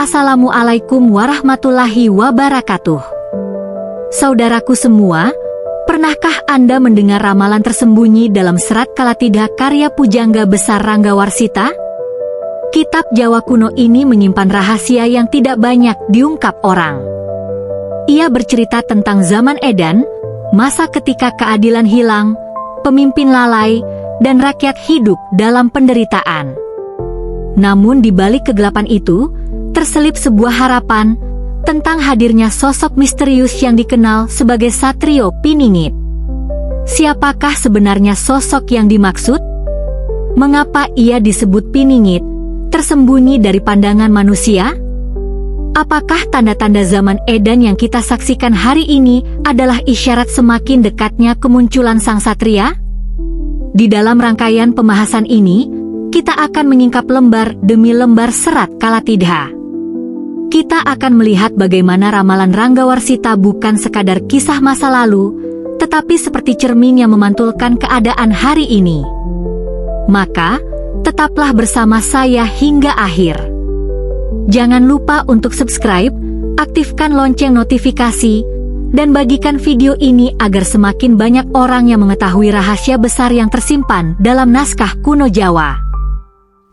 Assalamualaikum warahmatullahi wabarakatuh. Saudaraku semua, pernahkah Anda mendengar ramalan tersembunyi dalam serat Kalatidha karya pujangga besar Ranggawarsita? Kitab Jawa kuno ini menyimpan rahasia yang tidak banyak diungkap orang. Ia bercerita tentang zaman Edan, masa ketika keadilan hilang, pemimpin lalai, dan rakyat hidup dalam penderitaan. Namun di balik kegelapan itu, terselip sebuah harapan tentang hadirnya sosok misterius yang dikenal sebagai Satrio Piningit. Siapakah sebenarnya sosok yang dimaksud? Mengapa ia disebut Piningit, tersembunyi dari pandangan manusia? Apakah tanda-tanda zaman Edan yang kita saksikan hari ini adalah isyarat semakin dekatnya kemunculan sang satria? Di dalam rangkaian pembahasan ini, kita akan menyingkap lembar demi lembar serat Kalatidha. Kita akan melihat bagaimana ramalan Ranggawarsita bukan sekadar kisah masa lalu, tetapi seperti cermin yang memantulkan keadaan hari ini. Maka, tetaplah bersama saya hingga akhir. Jangan lupa untuk subscribe, aktifkan lonceng notifikasi, dan bagikan video ini agar semakin banyak orang yang mengetahui rahasia besar yang tersimpan dalam naskah kuno Jawa.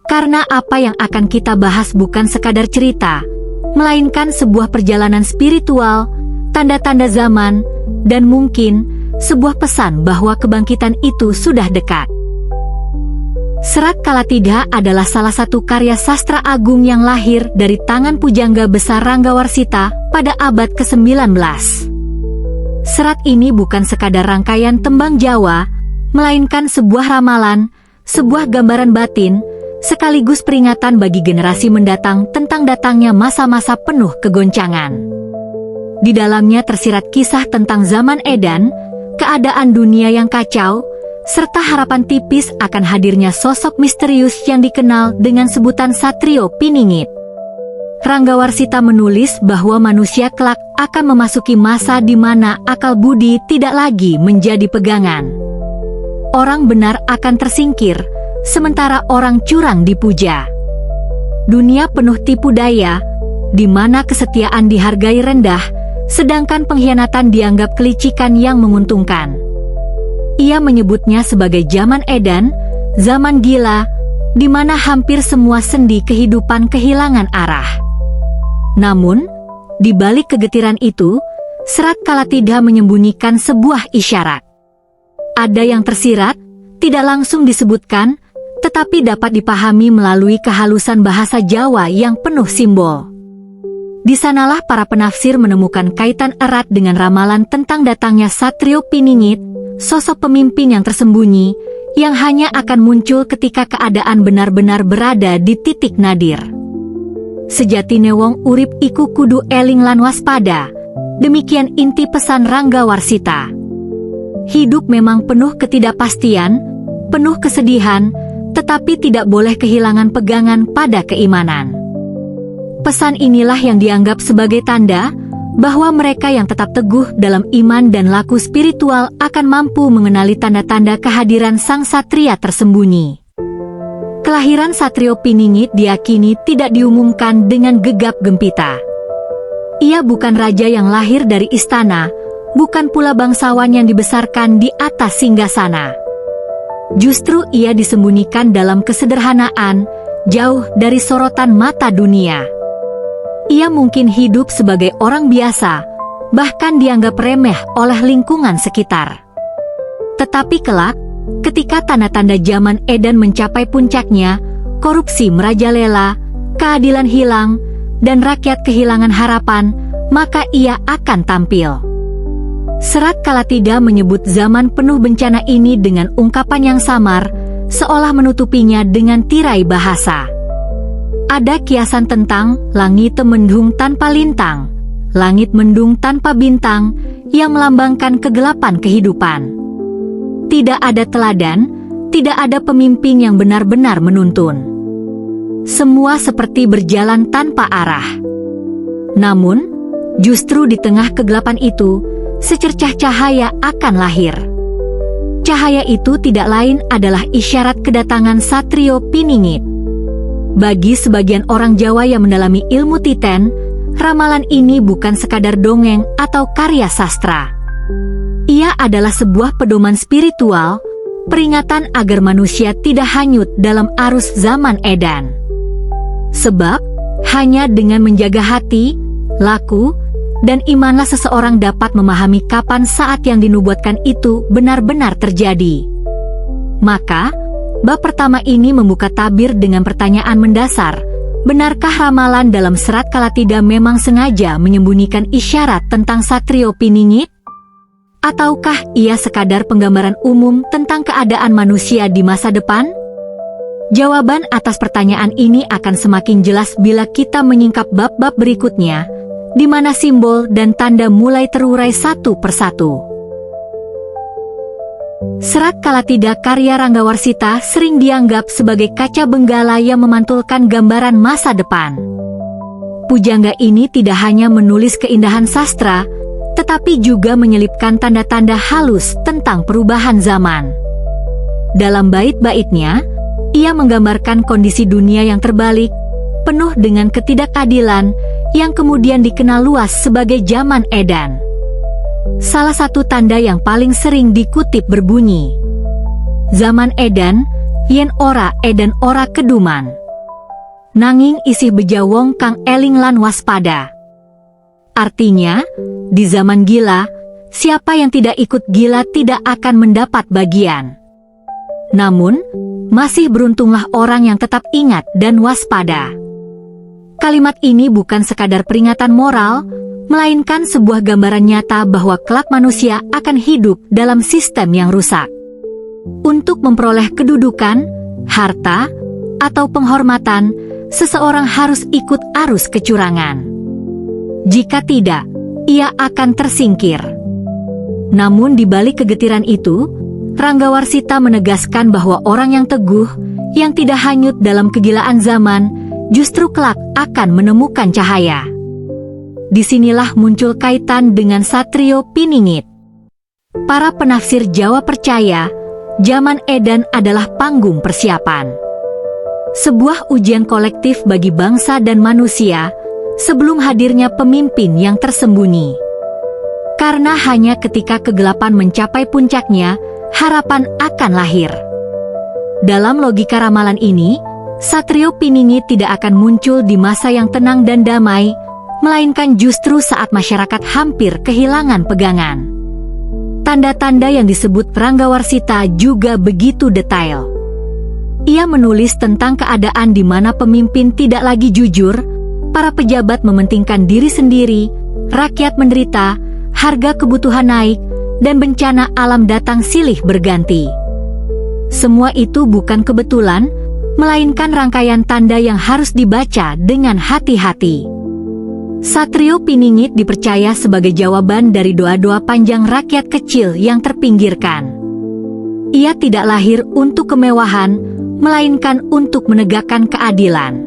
Karena apa yang akan kita bahas bukan sekadar cerita, melainkan sebuah perjalanan spiritual, tanda-tanda zaman, dan mungkin sebuah pesan bahwa kebangkitan itu sudah dekat. Serat Kalatidha adalah salah satu karya sastra agung yang lahir dari tangan pujangga besar Ranggawarsita pada abad ke-19. Serat ini bukan sekadar rangkaian tembang Jawa, melainkan sebuah ramalan, sebuah gambaran batin, sekaligus peringatan bagi generasi mendatang tentang datangnya masa-masa penuh kegoncangan. Di dalamnya tersirat kisah tentang zaman Edan, keadaan dunia yang kacau, serta harapan tipis akan hadirnya sosok misterius yang dikenal dengan sebutan Satrio Piningit. Ranggawarsita menulis bahwa manusia kelak akan memasuki masa di mana akal budi tidak lagi menjadi pegangan. Orang benar akan tersingkir, sementara orang curang dipuja. Dunia penuh tipu daya, di mana kesetiaan dihargai rendah, sedangkan pengkhianatan dianggap kelicikan yang menguntungkan. Ia menyebutnya sebagai zaman Edan, zaman gila, di mana hampir semua sendi kehidupan kehilangan arah. Namun, di balik kegetiran itu, serat Kalatidha menyembunyikan sebuah isyarat. Ada yang tersirat, tidak langsung disebutkan, tetapi dapat dipahami melalui kehalusan bahasa Jawa yang penuh simbol. Di sanalah para penafsir menemukan kaitan erat dengan ramalan tentang datangnya Satrio Piningit, sosok pemimpin yang tersembunyi, yang hanya akan muncul ketika keadaan benar-benar berada di titik nadir. Sejatine wong urip iku kudu eling lan waspada, demikian inti pesan Ranggawarsita. Hidup memang penuh ketidakpastian, penuh kesedihan, tetapi tidak boleh kehilangan pegangan pada keimanan. Pesan inilah yang dianggap sebagai tanda bahwa mereka yang tetap teguh dalam iman dan laku spiritual akan mampu mengenali tanda-tanda kehadiran sang satria tersembunyi. Kelahiran Satrio Piningit diyakini tidak diumumkan dengan gegap gempita. Ia bukan raja yang lahir dari istana, bukan pula bangsawan yang dibesarkan di atas singgasana. Justru ia disembunyikan dalam kesederhanaan, jauh dari sorotan mata dunia. Ia mungkin hidup sebagai orang biasa, bahkan dianggap remeh oleh lingkungan sekitar. Tetapi kelak, ketika tanda-tanda zaman Edan mencapai puncaknya, korupsi merajalela, keadilan hilang, dan rakyat kehilangan harapan, maka ia akan tampil. Serat Kalatidha menyebut zaman penuh bencana ini dengan ungkapan yang samar, seolah menutupinya dengan tirai bahasa. Ada kiasan tentang langit mendung tanpa lintang, langit mendung tanpa bintang, yang melambangkan kegelapan kehidupan. Tidak ada teladan, tidak ada pemimpin yang benar-benar menuntun. Semua seperti berjalan tanpa arah. Namun, justru di tengah kegelapan itu, secercah cahaya akan lahir. Cahaya itu tidak lain adalah isyarat kedatangan Satrio Piningit. Bagi sebagian orang Jawa yang mendalami ilmu titen, ramalan ini bukan sekadar dongeng atau karya sastra. Ia adalah sebuah pedoman spiritual, peringatan agar manusia tidak hanyut dalam arus zaman edan. Sebab, hanya dengan menjaga hati, laku, dan imanlah seseorang dapat memahami kapan saat yang dinubuatkan itu benar-benar terjadi. Maka, bab pertama ini membuka tabir dengan pertanyaan mendasar, benarkah ramalan dalam serat Kalatidha memang sengaja menyembunyikan isyarat tentang Satrio Piningit? Ataukah ia sekadar penggambaran umum tentang keadaan manusia di masa depan? Jawaban atas pertanyaan ini akan semakin jelas bila kita menyingkap bab-bab berikutnya, di mana simbol dan tanda mulai terurai satu persatu. Serat Kalatidha karya Ranggawarsita sering dianggap sebagai kaca benggala yang memantulkan gambaran masa depan. Pujangga ini tidak hanya menulis keindahan sastra, tetapi juga menyelipkan tanda-tanda halus tentang perubahan zaman. Dalam bait-baitnya, ia menggambarkan kondisi dunia yang terbalik, penuh dengan ketidakadilan, yang kemudian dikenal luas sebagai zaman edan. Salah satu tanda yang paling sering dikutip berbunyi, "Zaman edan, yen ora edan ora keduman. Nanging isih bejawong kang eling lan waspada." Artinya, di zaman gila, siapa yang tidak ikut gila tidak akan mendapat bagian. Namun, masih beruntunglah orang yang tetap ingat dan waspada. Kalimat ini bukan sekadar peringatan moral, melainkan sebuah gambaran nyata bahwa kelak manusia akan hidup dalam sistem yang rusak. Untuk memperoleh kedudukan, harta, atau penghormatan, seseorang harus ikut arus kecurangan. Jika tidak, ia akan tersingkir. Namun di balik kegetiran itu, Ranggawarsita menegaskan bahwa orang yang teguh, yang tidak hanyut dalam kegilaan zaman, justru kelak akan menemukan cahaya. Disinilah muncul kaitan dengan Satrio Piningit. Para penafsir Jawa percaya, zaman edan adalah panggung persiapan. Sebuah ujian kolektif bagi bangsa dan manusia, sebelum hadirnya pemimpin yang tersembunyi. Karena hanya ketika kegelapan mencapai puncaknya, harapan akan lahir. Dalam logika ramalan ini, Satrio Piningit tidak akan muncul di masa yang tenang dan damai, melainkan justru saat masyarakat hampir kehilangan pegangan. Tanda-tanda yang disebut Ranggawarsita juga begitu detail. Ia menulis tentang keadaan di mana pemimpin tidak lagi jujur, para pejabat mementingkan diri sendiri, rakyat menderita, harga kebutuhan naik, dan bencana alam datang silih berganti. Semua itu bukan kebetulan, melainkan rangkaian tanda yang harus dibaca dengan hati-hati. Satrio Piningit dipercaya sebagai jawaban dari doa-doa panjang rakyat kecil yang terpinggirkan. Ia tidak lahir untuk kemewahan, melainkan untuk menegakkan keadilan.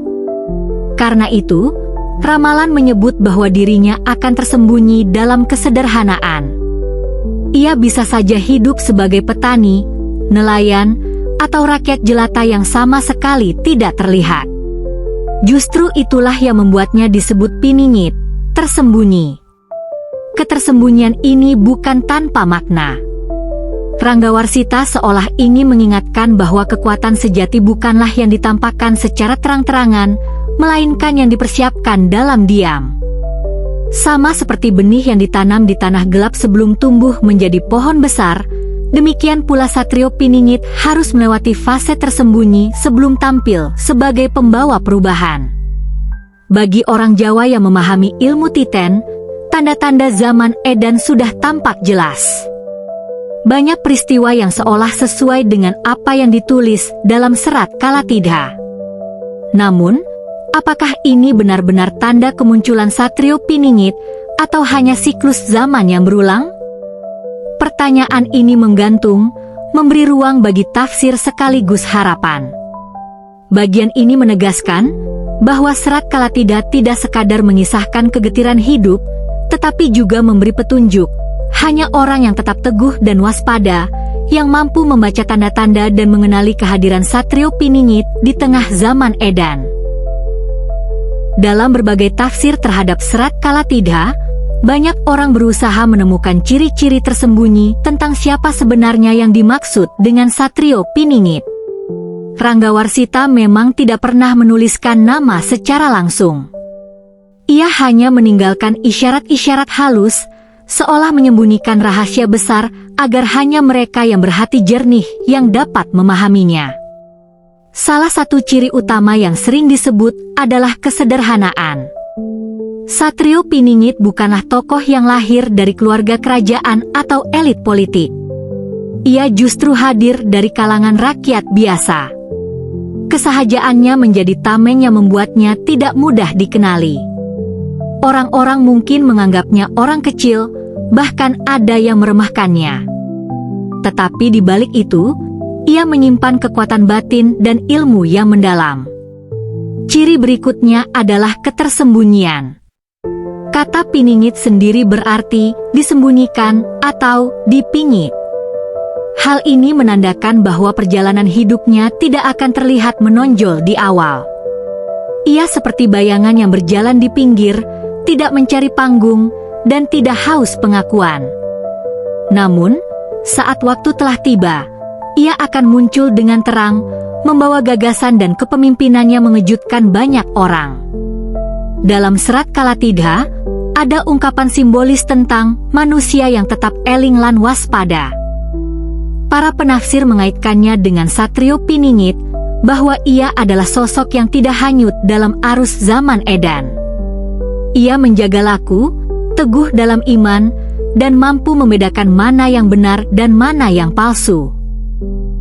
Karena itu, ramalan menyebut bahwa dirinya akan tersembunyi dalam kesederhanaan. Ia bisa saja hidup sebagai petani, nelayan, atau rakyat jelata yang sama sekali tidak terlihat. Justru itulah yang membuatnya disebut Piningit, tersembunyi. Ketersembunyian ini bukan tanpa makna. Ranggawarsita seolah ingin mengingatkan bahwa kekuatan sejati bukanlah yang ditampakkan secara terang-terangan, melainkan yang dipersiapkan dalam diam. Sama seperti benih yang ditanam di tanah gelap sebelum tumbuh menjadi pohon besar, demikian pula Satrio Piningit harus melewati fase tersembunyi sebelum tampil sebagai pembawa perubahan. Bagi orang Jawa yang memahami ilmu titen, tanda-tanda zaman edan sudah tampak jelas. Banyak peristiwa yang seolah sesuai dengan apa yang ditulis dalam serat Kalatidha. Namun, apakah ini benar-benar tanda kemunculan Satrio Piningit atau hanya siklus zaman yang berulang? Pertanyaan ini menggantung, memberi ruang bagi tafsir sekaligus harapan. Bagian ini menegaskan bahwa serat Kalatidha tidak sekadar mengisahkan kegetiran hidup, tetapi juga memberi petunjuk. Hanya orang yang tetap teguh dan waspada, yang mampu membaca tanda-tanda dan mengenali kehadiran Satrio Piningit di tengah zaman edan. Dalam berbagai tafsir terhadap Serat Kalatidha, banyak orang berusaha menemukan ciri-ciri tersembunyi tentang siapa sebenarnya yang dimaksud dengan Satrio Piningit. Ranggawarsita memang tidak pernah menuliskan nama secara langsung. Ia hanya meninggalkan isyarat-isyarat halus, seolah menyembunyikan rahasia besar agar hanya mereka yang berhati jernih yang dapat memahaminya. Salah satu ciri utama yang sering disebut adalah kesederhanaan. Satrio Piningit bukanlah tokoh yang lahir dari keluarga kerajaan atau elit politik. Ia justru hadir dari kalangan rakyat biasa. Kesahajaannya menjadi tameng yang membuatnya tidak mudah dikenali. Orang-orang mungkin menganggapnya orang kecil, bahkan ada yang meremehkannya. Tetapi di balik itu, ia menyimpan kekuatan batin dan ilmu yang mendalam. Ciri berikutnya adalah ketersembunyian. Kata piningit sendiri berarti disembunyikan atau dipingit. Hal ini menandakan bahwa perjalanan hidupnya tidak akan terlihat menonjol di awal. Ia seperti bayangan yang berjalan di pinggir, tidak mencari panggung, dan tidak haus pengakuan. Namun, saat waktu telah tiba, ia akan muncul dengan terang, membawa gagasan dan kepemimpinannya mengejutkan banyak orang. Dalam Serat Kalatidha, ada ungkapan simbolis tentang manusia yang tetap eling lan waspada. Para penafsir mengaitkannya dengan Satrio Piningit, bahwa ia adalah sosok yang tidak hanyut dalam arus zaman edan. Ia menjaga laku, teguh dalam iman, dan mampu membedakan mana yang benar dan mana yang palsu.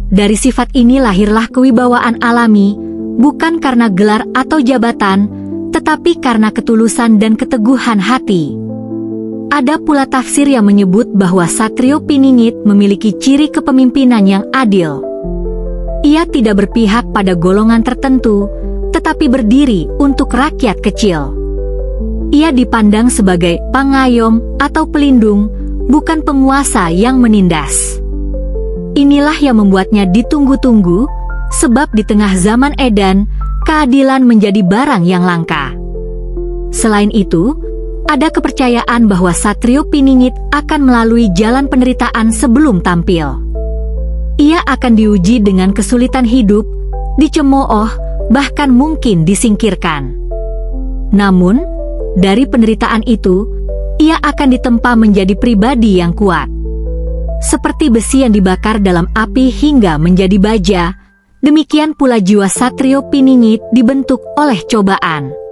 Dari sifat ini lahirlah kewibawaan alami, bukan karena gelar atau jabatan, tetapi karena ketulusan dan keteguhan hati. Ada pula tafsir yang menyebut bahwa Satrio Piningit memiliki ciri kepemimpinan yang adil. Ia tidak berpihak pada golongan tertentu, tetapi berdiri untuk rakyat kecil. Ia dipandang sebagai pangayom atau pelindung, bukan penguasa yang menindas. Inilah yang membuatnya ditunggu-tunggu, sebab di tengah zaman edan, keadilan menjadi barang yang langka. Selain itu, ada kepercayaan bahwa Satrio Piningit akan melalui jalan penderitaan sebelum tampil. Ia akan diuji dengan kesulitan hidup, dicemooh, bahkan mungkin disingkirkan. Namun, dari penderitaan itu, ia akan ditempa menjadi pribadi yang kuat. Seperti besi yang dibakar dalam api hingga menjadi baja, demikian pula jiwa Satrio Piningit dibentuk oleh cobaan.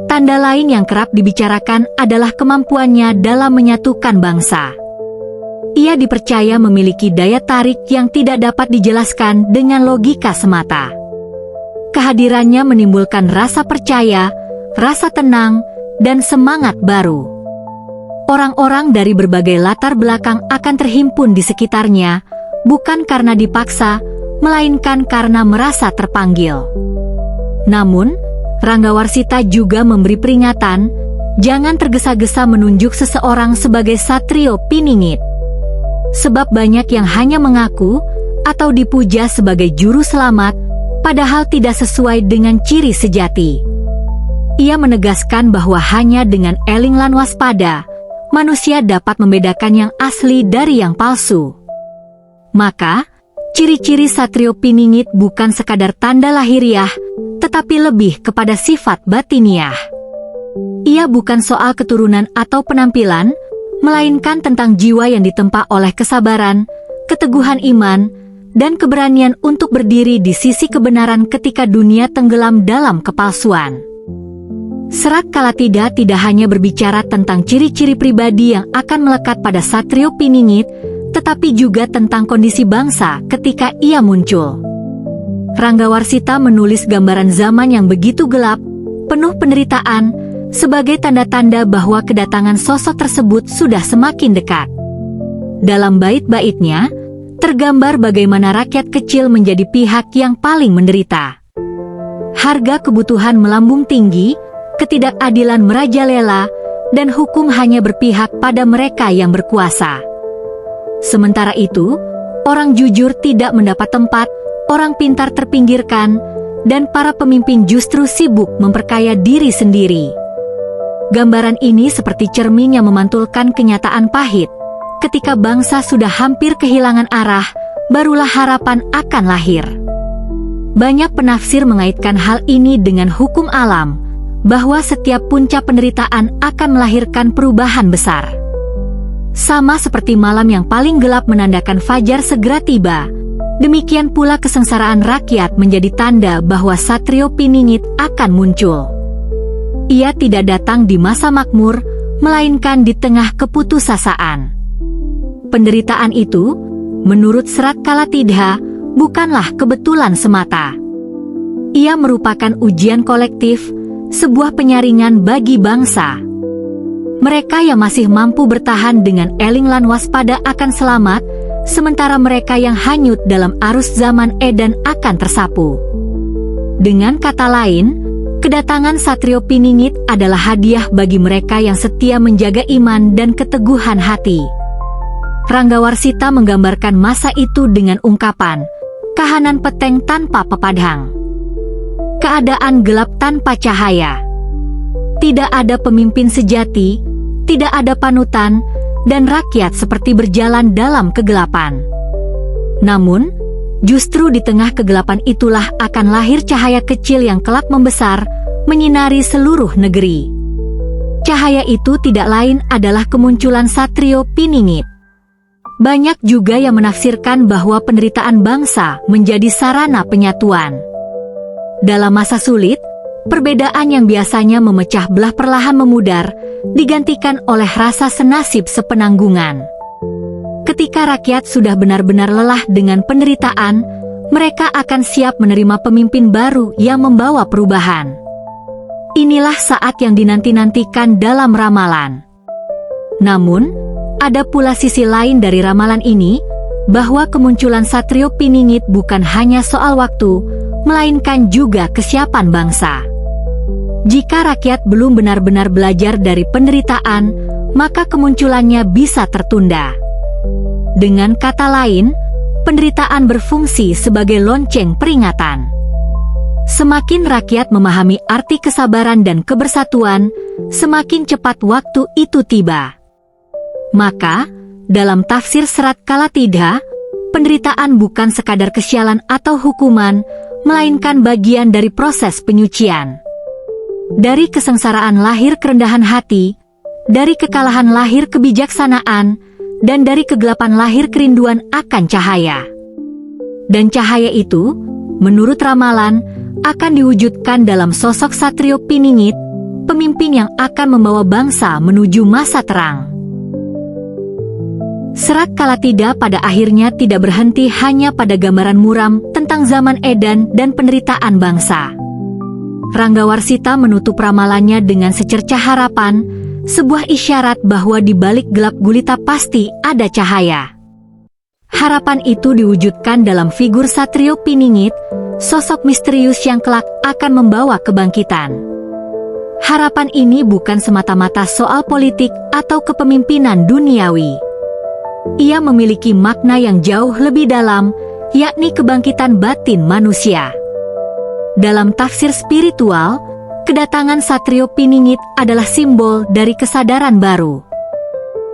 Tanda lain yang kerap dibicarakan adalah kemampuannya dalam menyatukan bangsa. Ia dipercaya memiliki daya tarik yang tidak dapat dijelaskan dengan logika semata. Kehadirannya menimbulkan rasa percaya, rasa tenang, dan semangat baru. Orang-orang dari berbagai latar belakang akan terhimpun di sekitarnya, bukan karena dipaksa, melainkan karena merasa terpanggil. Namun, Ranggawarsita juga memberi peringatan, jangan tergesa-gesa menunjuk seseorang sebagai Satrio Piningit. Sebab banyak yang hanya mengaku atau dipuja sebagai juru selamat, padahal tidak sesuai dengan ciri sejati. Ia menegaskan bahwa hanya dengan eling lan waspada, manusia dapat membedakan yang asli dari yang palsu. Maka, ciri-ciri Satrio Piningit bukan sekadar tanda lahiriah, tetapi lebih kepada sifat batiniah. Ia bukan soal keturunan atau penampilan, melainkan tentang jiwa yang ditempa oleh kesabaran, keteguhan iman, dan keberanian untuk berdiri di sisi kebenaran ketika dunia tenggelam dalam kepalsuan. Serat Kalatidha tidak hanya berbicara tentang ciri-ciri pribadi yang akan melekat pada Satrio Piningit, tetapi juga tentang kondisi bangsa ketika ia muncul. Ranggawarsita menulis gambaran zaman yang begitu gelap, penuh penderitaan, sebagai tanda-tanda bahwa kedatangan sosok tersebut sudah semakin dekat. Dalam bait-baitnya, tergambar bagaimana rakyat kecil menjadi pihak yang paling menderita. Harga kebutuhan melambung tinggi, ketidakadilan merajalela, dan hukum hanya berpihak pada mereka yang berkuasa. Sementara itu, orang jujur tidak mendapat tempat, orang pintar terpinggirkan, dan para pemimpin justru sibuk memperkaya diri sendiri. Gambaran ini seperti cermin yang memantulkan kenyataan pahit. Ketika bangsa sudah hampir kehilangan arah, barulah harapan akan lahir. Banyak penafsir mengaitkan hal ini dengan hukum alam, bahwa setiap puncak penderitaan akan melahirkan perubahan besar. Sama seperti malam yang paling gelap menandakan fajar segera tiba, demikian pula kesengsaraan rakyat menjadi tanda bahwa Satrio Piningit akan muncul. Ia tidak datang di masa makmur, melainkan di tengah keputusasaan. Penderitaan itu, menurut Serat Kalatidha, bukanlah kebetulan semata. Ia merupakan ujian kolektif, sebuah penyaringan bagi bangsa. Mereka yang masih mampu bertahan dengan eling lan waspada akan selamat, sementara mereka yang hanyut dalam arus zaman edan akan tersapu. Dengan kata lain, kedatangan Satrio Piningit adalah hadiah bagi mereka yang setia menjaga iman dan keteguhan hati. Ranggawarsita menggambarkan masa itu dengan ungkapan, kahanan peteng tanpa pepadhang. Keadaan gelap tanpa cahaya. Tidak ada pemimpin sejati, tidak ada panutan, dan rakyat seperti berjalan dalam kegelapan. Namun, justru di tengah kegelapan itulah akan lahir cahaya kecil yang kelak membesar, menyinari seluruh negeri. Cahaya itu tidak lain adalah kemunculan Satrio Piningit. Banyak juga yang menafsirkan bahwa penderitaan bangsa menjadi sarana penyatuan. Dalam masa sulit, perbedaan yang biasanya memecah belah perlahan memudar, digantikan oleh rasa senasib sepenanggungan. Ketika rakyat sudah benar-benar lelah dengan penderitaan, mereka akan siap menerima pemimpin baru yang membawa perubahan. Inilah saat yang dinanti-nantikan dalam ramalan. Namun, ada pula sisi lain dari ramalan ini, bahwa kemunculan Satrio Piningit bukan hanya soal waktu, melainkan juga kesiapan bangsa. Jika rakyat belum benar-benar belajar dari penderitaan, maka kemunculannya bisa tertunda. Dengan kata lain, penderitaan berfungsi sebagai lonceng peringatan. Semakin rakyat memahami arti kesabaran dan kebersatuan, semakin cepat waktu itu tiba. Maka, dalam tafsir Serat Kalatidha, penderitaan bukan sekadar kesialan atau hukuman, melainkan bagian dari proses penyucian. Dari kesengsaraan lahir kerendahan hati, dari kekalahan lahir kebijaksanaan, dan dari kegelapan lahir kerinduan akan cahaya. Dan cahaya itu, menurut ramalan, akan diwujudkan dalam sosok Satrio Piningit, pemimpin yang akan membawa bangsa menuju masa terang. Serat Kalatidha pada akhirnya tidak berhenti hanya pada gambaran muram tentang zaman edan dan penderitaan bangsa. Ranggawarsita menutup ramalannya dengan secercah harapan, sebuah isyarat bahwa di balik gelap gulita pasti ada cahaya. Harapan itu diwujudkan dalam figur Satrio Piningit, sosok misterius yang kelak akan membawa kebangkitan. Harapan ini bukan semata-mata soal politik atau kepemimpinan duniawi. Ia memiliki makna yang jauh lebih dalam, yakni kebangkitan batin manusia. Dalam tafsir spiritual, kedatangan Satrio Piningit adalah simbol dari kesadaran baru.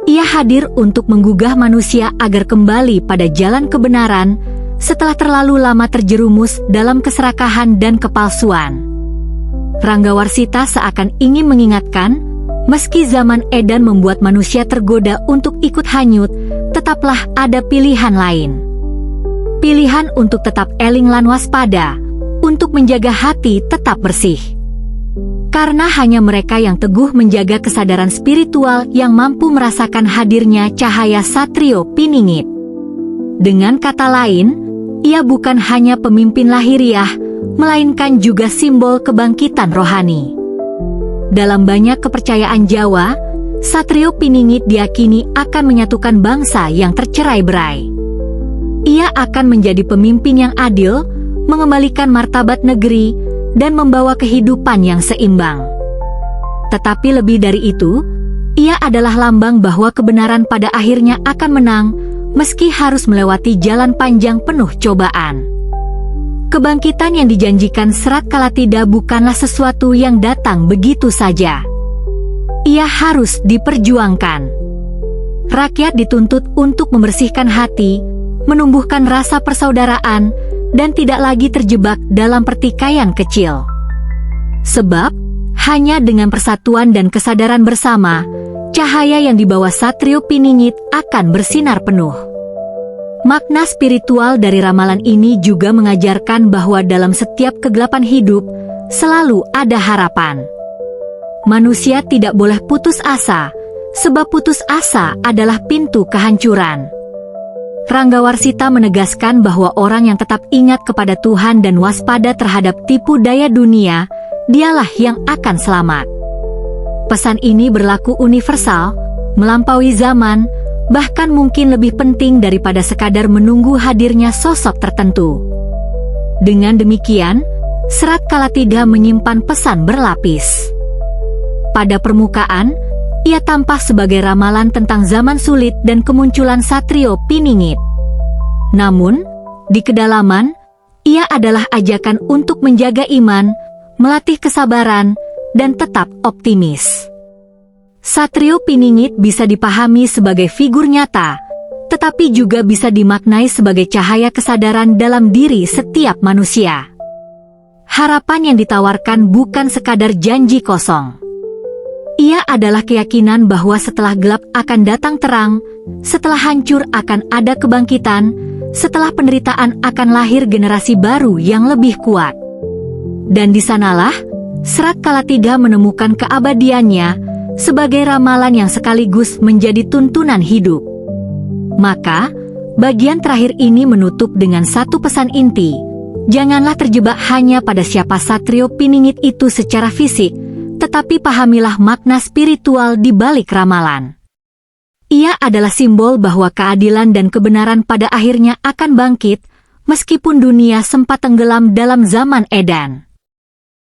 Ia hadir untuk menggugah manusia agar kembali pada jalan kebenaran, setelah terlalu lama terjerumus dalam keserakahan dan kepalsuan. Ranggawarsita seakan ingin mengingatkan, meski zaman edan membuat manusia tergoda untuk ikut hanyut, tetaplah ada pilihan lain. Pilihan untuk tetap eling lan waspada, untuk menjaga hati tetap bersih. Karena hanya mereka yang teguh menjaga kesadaran spiritual yang mampu merasakan hadirnya cahaya Satrio Piningit. Dengan kata lain, ia bukan hanya pemimpin lahiriah, melainkan juga simbol kebangkitan rohani. Dalam banyak kepercayaan Jawa, Satrio Piningit diyakini akan menyatukan bangsa yang tercerai-berai. Ia akan menjadi pemimpin yang adil, mengembalikan martabat negeri, dan membawa kehidupan yang seimbang. Tetapi lebih dari itu, ia adalah lambang bahwa kebenaran pada akhirnya akan menang, meski harus melewati jalan panjang penuh cobaan. Kebangkitan yang dijanjikan Serat Kalatida bukanlah sesuatu yang datang begitu saja. Ia harus diperjuangkan. Rakyat dituntut untuk membersihkan hati, menumbuhkan rasa persaudaraan, dan tidak lagi terjebak dalam pertikaian kecil. Sebab, hanya dengan persatuan dan kesadaran bersama, cahaya yang dibawa Satrio Piningit akan bersinar penuh. Makna spiritual dari ramalan ini juga mengajarkan bahwa dalam setiap kegelapan hidup, selalu ada harapan. Manusia tidak boleh putus asa, sebab putus asa adalah pintu kehancuran. Ranggawarsita menegaskan bahwa orang yang tetap ingat kepada Tuhan dan waspada terhadap tipu daya dunia, dialah yang akan selamat. Pesan ini berlaku universal, melampaui zaman, bahkan mungkin lebih penting daripada sekadar menunggu hadirnya sosok tertentu. Dengan demikian, Serat Kalatida menyimpan pesan berlapis. Pada permukaan, ia tampak sebagai ramalan tentang zaman sulit dan kemunculan Satrio Piningit. Namun, di kedalaman, ia adalah ajakan untuk menjaga iman, melatih kesabaran, dan tetap optimis. Satrio Piningit bisa dipahami sebagai figur nyata, tetapi juga bisa dimaknai sebagai cahaya kesadaran dalam diri setiap manusia. Harapan yang ditawarkan bukan sekadar janji kosong. Ia adalah keyakinan bahwa setelah gelap akan datang terang, setelah hancur akan ada kebangkitan, setelah penderitaan akan lahir generasi baru yang lebih kuat. Dan di sanalah, Serat Kalatida menemukan keabadiannya sebagai ramalan yang sekaligus menjadi tuntunan hidup. Maka, bagian terakhir ini menutup dengan satu pesan inti. Janganlah terjebak hanya pada siapa Satrio Piningit itu secara fisik, tetapi pahamilah makna spiritual di balik ramalan. Ia adalah simbol bahwa keadilan dan kebenaran pada akhirnya akan bangkit, meskipun dunia sempat tenggelam dalam zaman edan.